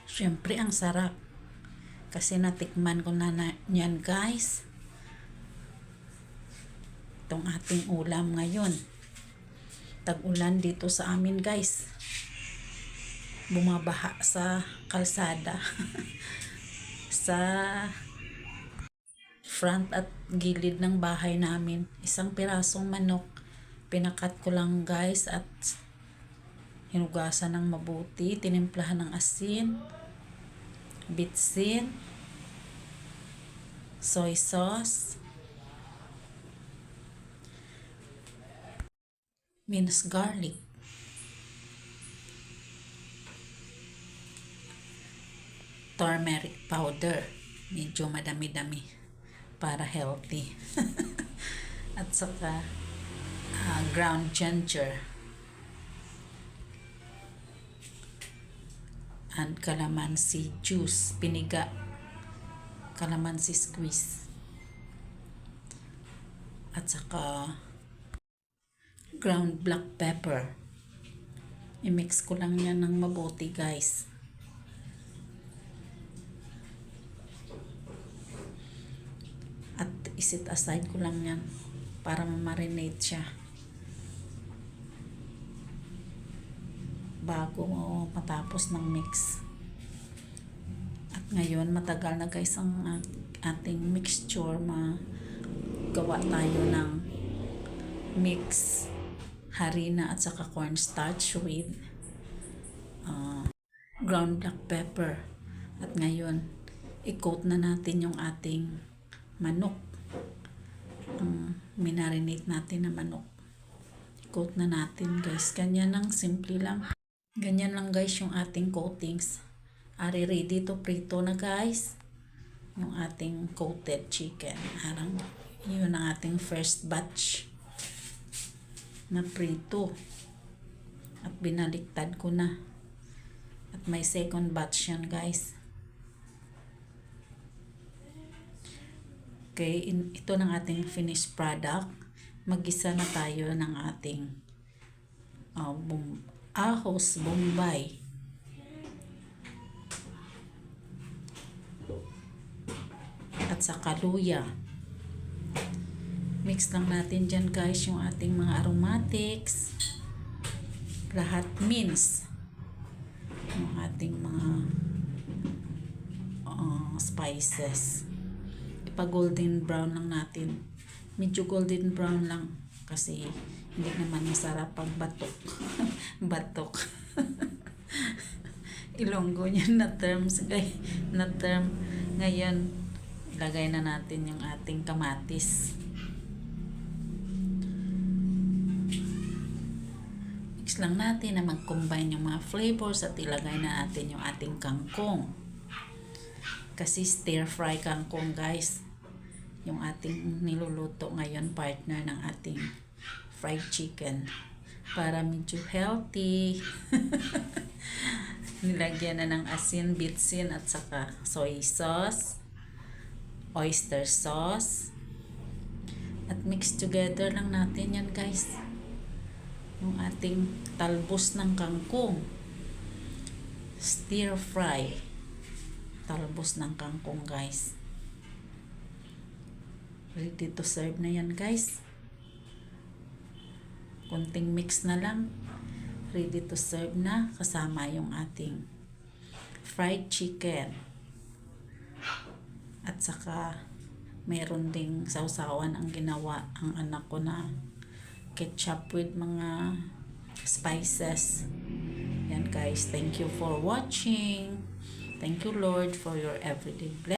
Siyempre, ang sarap. Kasi natikman ko na, yan guys. Itong ating ulam ngayon. Tag-ulan dito sa amin guys. Bumabaha sa kalsada. Sa front at gilid ng bahay namin. Isang pirasong manok. Pinakat ko lang guys at hinugasan ng mabuti. Tinimplahan ng asin, bitsin, soy sauce, minced garlic, turmeric powder, medyo madami-dami para healthy. At saka ground ginger and calamansi juice, piniga, calamansi squeeze, at saka ground black pepper. I-mix ko lang yan ng mabuti guys. At isit aside ko lang yan para ma-marinate siya bago matapos ng mix. At ngayon matagal na guys ang ating mixture. Magawa tayo ng mix harina at saka cornstarch with ground black pepper. At ngayon i-coat na natin yung ating manok. Minarinate natin na manok. I-coat na natin guys. Ganyan lang, simple lang. Ganyan lang guys yung ating coatings. Are ready to prito na guys. Yung ating coated chicken. Yun ang ating first batch na prito. At binaliktad ko na. At may second batch yan guys. Okay, ito ng ating finished product. Mag-isa na tayo ng ating ahos bombay. At saka luya. Mix lang natin dyan guys yung ating mga aromatics. Lahat mince. Yung ating mga spices. Ipa-golden brown lang natin. Medyo golden brown lang. Kasi hindi naman masarap pag batok. Batok. Ilonggo niya na terms guys. Na term. Ngayon, ilagay na natin yung ating kamatis. Mix lang natin na mag-combine yung mga flavors at ilagay na natin yung ating kangkong. Kasi stir fry kangkong guys. Yung ating niluluto ngayon, partner ng ating fried chicken. Para medyo healthy. Nilagyan na ng asin, bitsin at saka soy sauce, oyster sauce. At mix together lang natin yan guys. Yung ating talbos ng kangkong. Stir fry. Talbos ng kangkong guys. Ready to serve na yan guys. Kunting mix na lang. Ready to serve na kasama yung ating fried chicken. At saka meron ding sausawan ang ginawa ang anak ko na ketchup with mga spices. Yan guys. Thank you for watching. Thank you Lord for your everyday blessing.